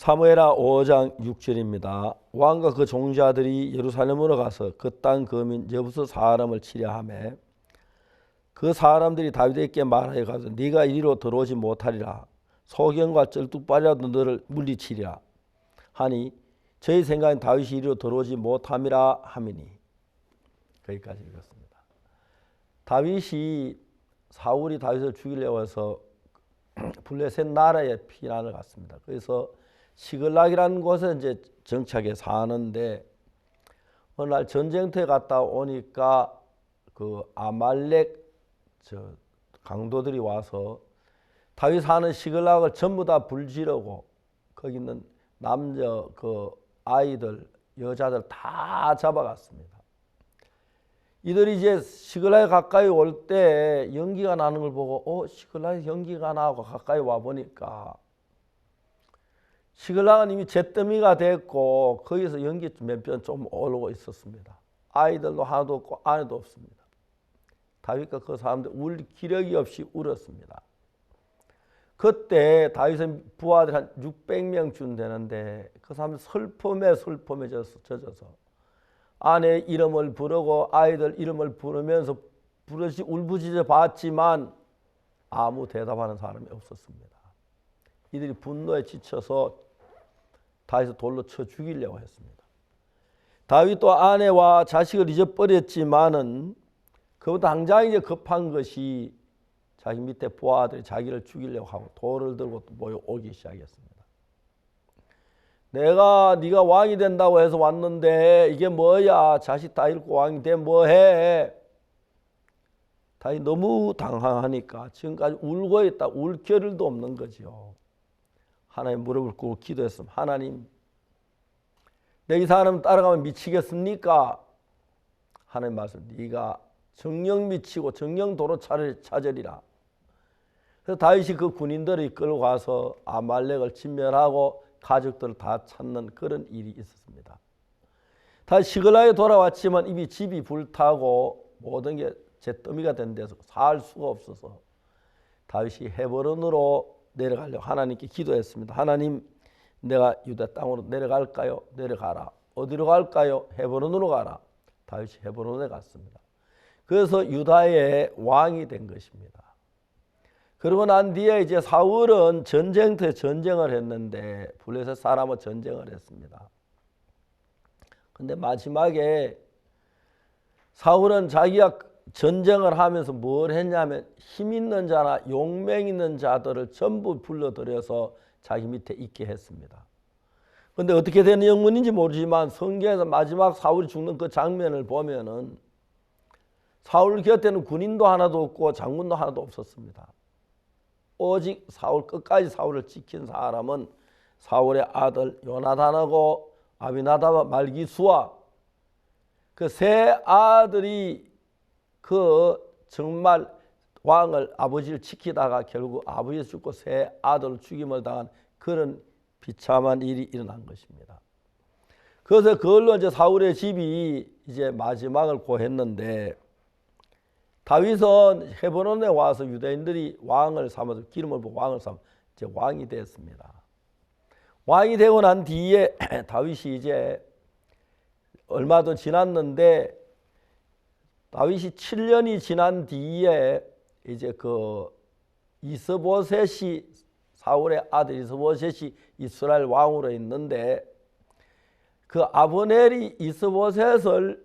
사무엘하 5장 6절입니다. 왕과 그 종자들이 예루살렘으로 가서 그 땅 거민 여부스 사람을 치려 하매 그 사람들이 다윗에게 말하여 가서 네가 이리로 들어오지 못하리라. 소경과 쩔뚝발이라도 너를 물리치리라 하니 저희 생각엔 다윗이 이리로 들어오지 못함이라 하미니. 거기까지 읽었습니다. 사울이 다윗을 죽이려고 해서 블레셋 나라에 피난을 갔습니다. 그래서 시글락이라는 곳에 이제 정착해 사는데 어느 날 전쟁터에 갔다 오니까 그 아말렉 강도들이 와서 다윗 사는 시글락을 전부 다 불지르고 거기 있는 남자 아이들 여자들 다 잡아갔습니다. 이들이 이제 시글락에 가까이 올 때 연기가 나는 걸 보고 시글락에 연기가 나고 가까이 와 보니까 시글락은 이미 잿더미가 됐고 거기서 연기 몇 편 좀 오르고 있었습니다. 아이들도 하나도 없고 아내도 없습니다. 다윗과 그 사람들 울 기력이 없이 울었습니다. 그때 다윗의 부하들 한 600명쯤 되는데 그 사람들 슬픔에 젖어서 아내 이름을 부르고 아이들 이름을 부르면서 부르시 울부짖어 봤지만 아무 대답하는 사람이 없었습니다. 이들이 분노에 지쳐서 다윗을 돌로 쳐 죽이려고 했습니다. 다윗도 아내와 자식을 잊어버렸지만은 그보다 당장 이제 급한 것이 자기 밑에 부하들이 자기를 죽이려고 하고 돌을 들고 모여오기 시작했습니다. 네가 왕이 된다고 해서 왔는데 이게 뭐야? 자식 다 잃고 왕이 돼 뭐해? 다윗 너무 당황하니까 지금까지 울고 있다. 울 겨를도 없는 거죠. 하나님 무릎을 꿇고 기도했습니다. 하나님, 내 이 사람 따라가면 미치겠습니까? 하나님 말씀, 네가 정령 미치고 정령 도로 찾으리라. 그래서 다윗이 그 군인들을 이끌고 가서 아말렉을 진멸하고 가족들을 다 찾는 그런 일이 있었습니다. 다시 시글락에 돌아왔지만 이미 집이 불타고 모든 게 잿더미가 된 데서 살 수가 없어서 다윗이 헤브론으로 내려가려고 하나님께 기도했습니다. 하나님, 내가 유다 땅으로 내려갈까요? 내려가라. 어디로 갈까요? 헤브론으로 가라. 다윗이 헤브론에 갔습니다. 그래서 유다의 왕이 된 것입니다. 그러고 난 뒤에 이제 사울은 전쟁터에 전쟁을 했는데 블레셋 사람과 전쟁을 했습니다. 근데 마지막에 사울은 자기가 전쟁을 하면서 뭘 했냐면 힘 있는 자나 용맹 있는 자들을 전부 불러들여서 자기 밑에 있게 했습니다. 근데 어떻게 된 영문인지 모르지만 성경에서 마지막 사울이 죽는 그 장면을 보면은 사울 곁에는 군인도 하나도 없고 장군도 하나도 없었습니다. 오직 사울 끝까지 사울을 지킨 사람은 사울의 아들 요나단하고 아비나답과 말기수와 그 세 아들이 정말 왕을 아버지를 지키다가 결국 아버지를 죽고 세 아들을 죽임을 당한 그런 비참한 일이 일어난 것입니다. 그래서 그걸로 이제 사울의 집이 이제 마지막을 고했는데 다윗은 헤브론에 와서 유대인들이 왕을 삼아서 기름을 부어 왕을 삼아 이제 왕이 됐습니다. 왕이 되고 난 뒤에 다윗이 이제 얼마 더 지났는데 다윗이 7년이 지난 뒤에 이제 이스보셋이 사울의 아들 이스보셋이 이스라엘 왕으로 있는데 그 아브넬이 이스보셋을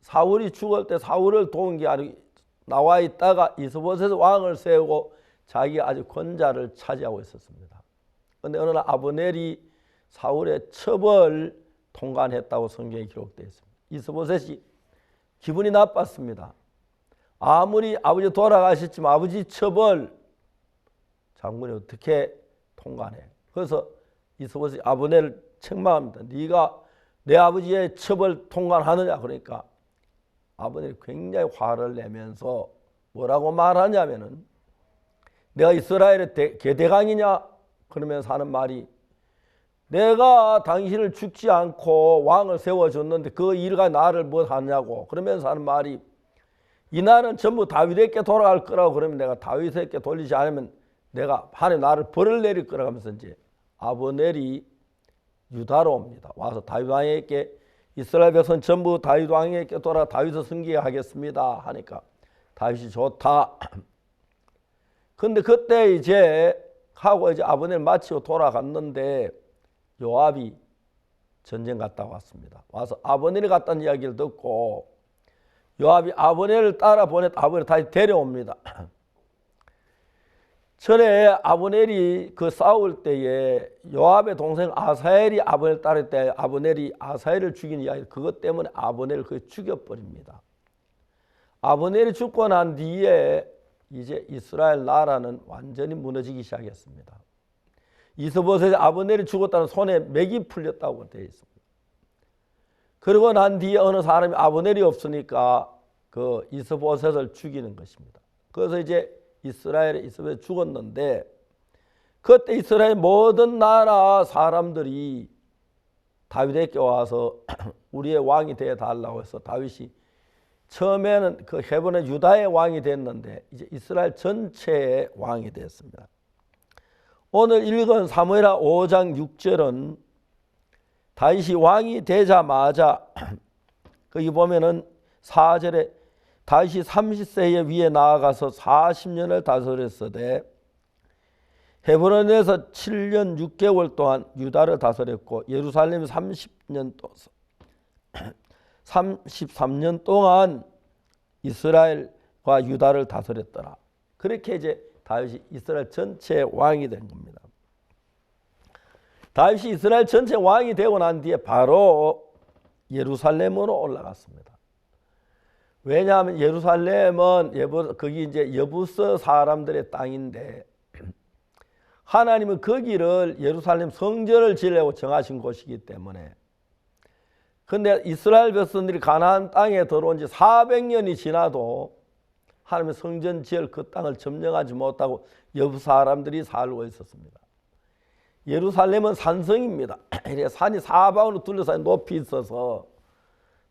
사울이 죽을 때 사울을 도운 게 아니고 나와 있다가 이스보셋 왕을 세우고 자기가 아주 권자를 차지하고 있었습니다. 그런데 어느 날 아브넬이 사울의 첩을 통관했다고 성경에 기록되어 있습니다. 이스보셋이 기분이 나빴습니다. 아무리 아버지 돌아가셨지만 아버지 첩을 장군이 어떻게 통관해? 그래서 이스보셋이 아브넬을 책망합니다. 네가 내 아버지의 첩을 통관하느냐? 그러니까 아버님이 굉장히 화를 내면서 뭐라고 말하냐면은 내가 이스라엘의 대대강이냐? 그러면서 하는 말이 내가 당신을 죽지 않고 왕을 세워줬는데 그 일과 나를 뭐 하냐고 그러면서 하는 말이 이 나라는 전부 다윗에게 돌아갈 거라고 그러면 내가 다윗에게 돌리지 않으면 내가 하나님 나를 벌을 내릴 거라고 하면서 이제 아브넬이 유다로 옵니다. 와서 다윗 왕에게 이스라엘 백성 전부 다윗 왕에게 돌아 다윗을 섬기하겠습니다 하니까 다윗이 좋다. 근데 그때 이제 하고 이제 아브넬 마치고 돌아갔는데 요압이 전쟁 갔다 왔습니다. 와서 아브넬이 갔다는 이야기를 듣고 요압이 아브넬을 따라 보냈다. 아브넬을 다시 데려옵니다. 전에 아브넬이 그 싸울 때에 요압의 동생 아사엘이 아브넬 따를 때 아브넬이 아사엘을 죽인 이야기, 그것 때문에 아브넬을 거의 죽여버립니다. 아브넬이 죽고 난 뒤에 이제 이스라엘 나라는 완전히 무너지기 시작했습니다. 이스보셋이 아브넬이 죽었다는 손에 맥이 풀렸다고 되어 있습니다. 그러고 난 뒤에 어느 사람이 아브넬이 없으니까 그 이스보셋을 죽이는 것입니다. 그래서 이제 이스라엘이 죽었는데 그때 이스라엘 모든 나라 사람들이 다윗에게 와서 우리의 왕이 되어 달라고 해서 다윗이 처음에는 그 헤브론의 유다의 왕이 됐는데 이제 이스라엘 전체의 왕이 됐습니다. 오늘 읽은 사무엘하 5장 6절은 다윗이 왕이 되자마자 거기 보면은 4절에 다윗이 30세에 위에 나아가서 40년을 다스렸으되 헤브론에서 7년 6개월 동안 유다를 다스렸고 예루살렘에 33년 동안 이스라엘과 유다를 다스렸더라. 그렇게 이제 다윗이 이스라엘 전체의 왕이 된 겁니다. 다윗이 이스라엘 전체 왕이 되고 난 뒤에 바로 예루살렘으로 올라갔습니다. 왜냐하면 예루살렘은 거기 이제 여부스 사람들의 땅인데 하나님은 거기를 예루살렘 성전을 지으려고 정하신 곳이기 때문에, 근데 이스라엘 백성들이 가나안 땅에 들어온 지 400년이 지나도 하나님의 성전 지을 그 땅을 점령하지 못하고 여부스 사람들이 살고 있었습니다. 예루살렘은 산성입니다. 산이 사방으로 둘러싸인 높이 있어서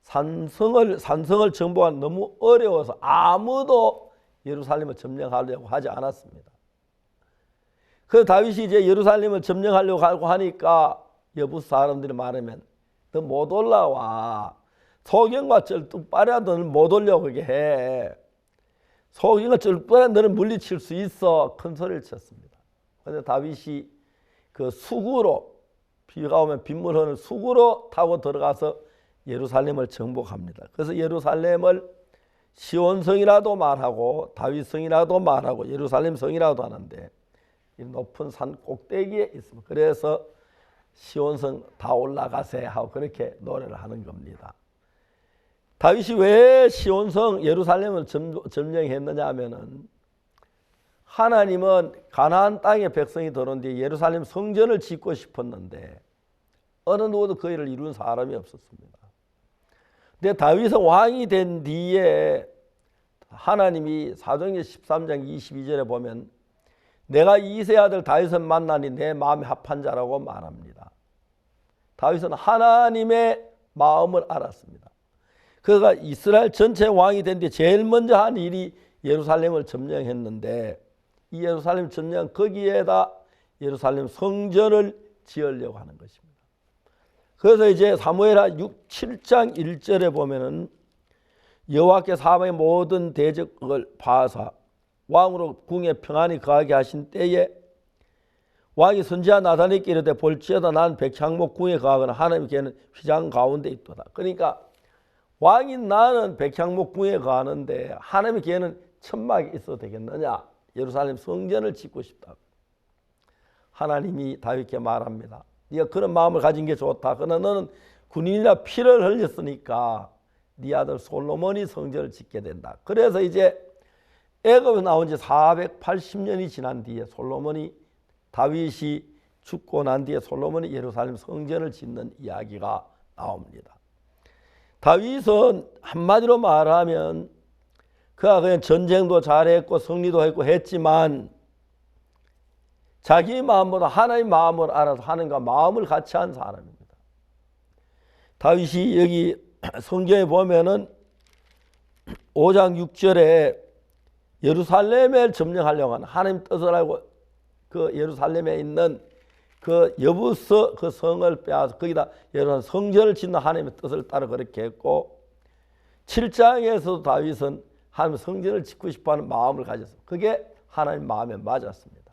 산성을 정복하기 너무 어려워서 아무도 예루살렘을 점령하려고 하지 않았습니다. 그래서 다윗이 이제 예루살렘을 점령하려고 하고 하니까 여부스 사람들이 말하면 너 못 올라와. 소경과 쩔뚝빠레야 너는 못 올라오게 해. 소경과 쩔뚝빠레야 너는 물리칠 수 있어. 큰 소리를 쳤습니다. 그런데 다윗이 그 수구로, 비가 오면 빗물 흐르는 수구로 타고 들어가서 예루살렘을 정복합니다. 그래서 예루살렘을 시온성이라도 말하고 다윗성이라도 말하고 예루살렘성이라도 하는데 이 높은 산 꼭대기에 있습니다. 그래서 시온성 다 올라가세 하고 그렇게 노래를 하는 겁니다. 다윗이 왜 시온성 예루살렘을 점령했느냐 하면은 하나님은 가나안 땅에 백성이 들어온 뒤에 예루살렘 성전을 짓고 싶었는데 어느 누구도 그 일을 이룬 사람이 없었습니다. 근데 다윗은 왕이 된 뒤에 하나님이 사도행전 13장 22절에 보면 내가 이세 아들 다윗을 만나니 내 마음에 합한 자라고 말합니다. 다윗은 하나님의 마음을 알았습니다. 그가 이스라엘 전체 왕이 된 뒤에 제일 먼저 한 일이 예루살렘을 점령했는데 이 예루살렘 점령 거기에다 예루살렘 성전을 지으려고 하는 것입니다. 그래서 이제 사무엘하 7장 1절에 보면은 여호와께 사방의 모든 대적을 파하사 왕으로 궁에 평안히 거하게 하신 때에 왕이 선지자 나단에게 이르되 볼지어다 난 백향목 궁에 거하거나 하나님께는 휘장 가운데 있도다. 그러니까 왕이 나는 백향목 궁에 거하는데 하나님께는 천막에 있어도 되겠느냐. 예루살렘 성전을 짓고 싶다. 하나님이 다윗에게 말합니다. 네가 그런 마음을 가진 게 좋다. 그러나 너는 군인이라 피를 흘렸으니까 네 아들 솔로몬이 성전을 짓게 된다. 그래서 이제 애굽에 나온 지 480년이 지난 뒤에 다윗이 죽고 난 뒤에 솔로몬이 예루살렘 성전을 짓는 이야기가 나옵니다. 다윗은 한마디로 말하면 그가 그냥 전쟁도 잘했고 승리도 했고 했지만 자기 마음보다 하나님의 마음을 알아서 하나님과 마음을 같이 한 사람입니다. 다윗이 여기 성경에 보면은 5장 6절에 예루살렘을 점령하려고 하는 하나님 뜻을 알고 그 예루살렘에 있는 그 여부서 그 성을 빼앗아 거기다 여러 성전을 짓는 하나님의 뜻을 따라 그렇게 했고 7장에서도 다윗은 하나님 성전을 짓고 싶어하는 마음을 가졌습니다. 그게 하나님 마음에 맞았습니다.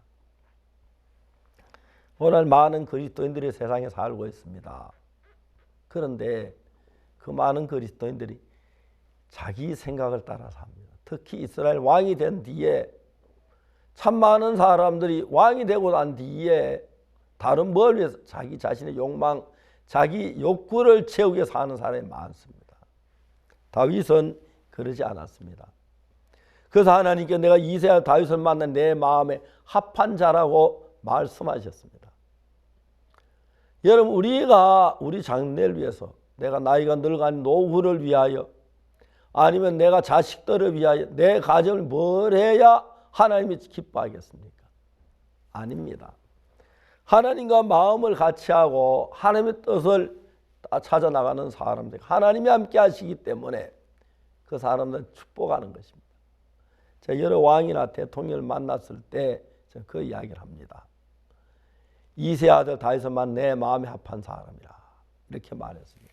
오늘 많은 그리스도인들이 세상에 살고 있습니다. 그런데 그 많은 그리스도인들이 자기 생각을 따라 삽니다. 특히 이스라엘 왕이 된 뒤에 참 많은 사람들이 왕이 되고 난 뒤에 다른 뭘 위해서 자기 자신의 욕망, 자기 욕구를 채우기 위해서 사는 사람이 많습니다. 다윗은 그러지 않았습니다. 그래서 하나님께 내가 이새와 다윗을 만난 내 마음에 합한 자라고 말씀하셨습니다. 여러분 우리가 우리 장래를 위해서 내가 나이가 늙어가는 노후를 위하여 아니면 내가 자식들을 위하여 내 가정을 뭘 해야 하나님이 기뻐하겠습니까? 아닙니다. 하나님과 마음을 같이 하고 하나님의 뜻을 찾아 나가는 사람들, 하나님이 함께 하시기 때문에 그 사람들은 축복하는 것입니다. 제가 여러 왕이나 대통령을 만났을 때 그 이야기를 합니다. 이세 아들 다윗만 내 마음에 합한 사람이라 이렇게 말했습니다.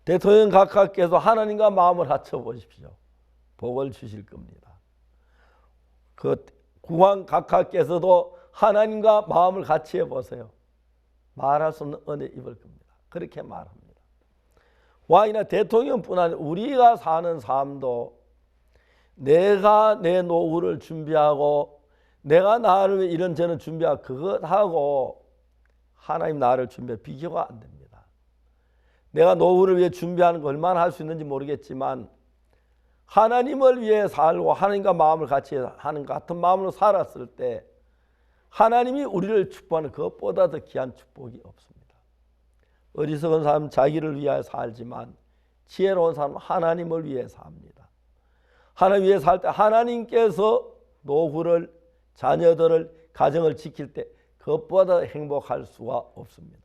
대통령 각하께서 하나님과 마음을 합쳐 보십시오. 복을 주실 겁니다. 그 국왕 각하께서도 하나님과 마음을 같이 해보세요. 말할 수 없는 은혜 입을 겁니다. 그렇게 말합니다. 왕이나 대통령뿐 아니라 우리가 사는 삶도 내가 내 노후를 준비하고 내가 나를 위해 이런저런 준비하고 그것하고 하나님 나를 준비할 비교가 안 됩니다. 내가 노후를 위해 준비하는 거 얼마나 할 수 있는지 모르겠지만 하나님을 위해 살고 하나님과 마음을 같이 하는 같은 마음으로 살았을 때 하나님이 우리를 축복하는 그것보다 더 귀한 축복이 없습니다. 어리석은 사람은 자기를 위하여 살지만 지혜로운 사람은 하나님을 위해 삽니다. 하나님 위해 살 때 하나님께서 노후를 자녀들을 가정을 지킬 때 그것보다 행복할 수가 없습니다.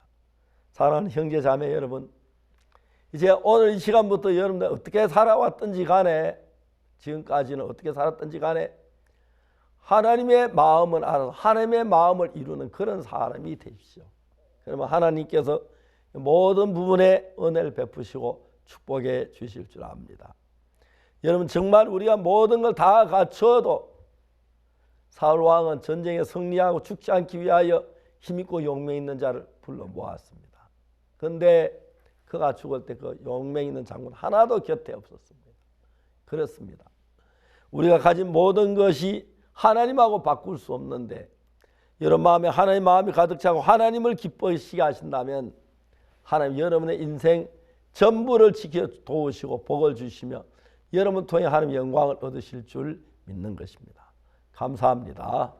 사랑하는 형제 자매 여러분, 이제 오늘 이 시간부터 여러분들 어떻게 살아왔든지 간에 지금까지는 어떻게 살았든지 간에 하나님의 마음을 알아서 하나님의 마음을 이루는 그런 사람이 되십시오. 그러면 하나님께서 모든 부분에 은혜를 베푸시고 축복해 주실 줄 압니다. 여러분 정말 우리가 모든 걸 다 갖춰도 사울 왕은 전쟁에 승리하고 죽지 않기 위하여 힘있고 용맹 있는 자를 불러 모았습니다. 그런데 그가 죽을 때 그 용맹 있는 장군 하나도 곁에 없었습니다. 그렇습니다. 우리가 가진 모든 것이 하나님하고 바꿀 수 없는데 여러분 마음에 하나님 마음이 가득 차고 하나님을 기뻐하시게 하신다면 하나님 여러분의 인생 전부를 지켜 도우시고 복을 주시며 여러분 통해 하나님의 영광을 얻으실 줄 믿는 것입니다. 감사합니다.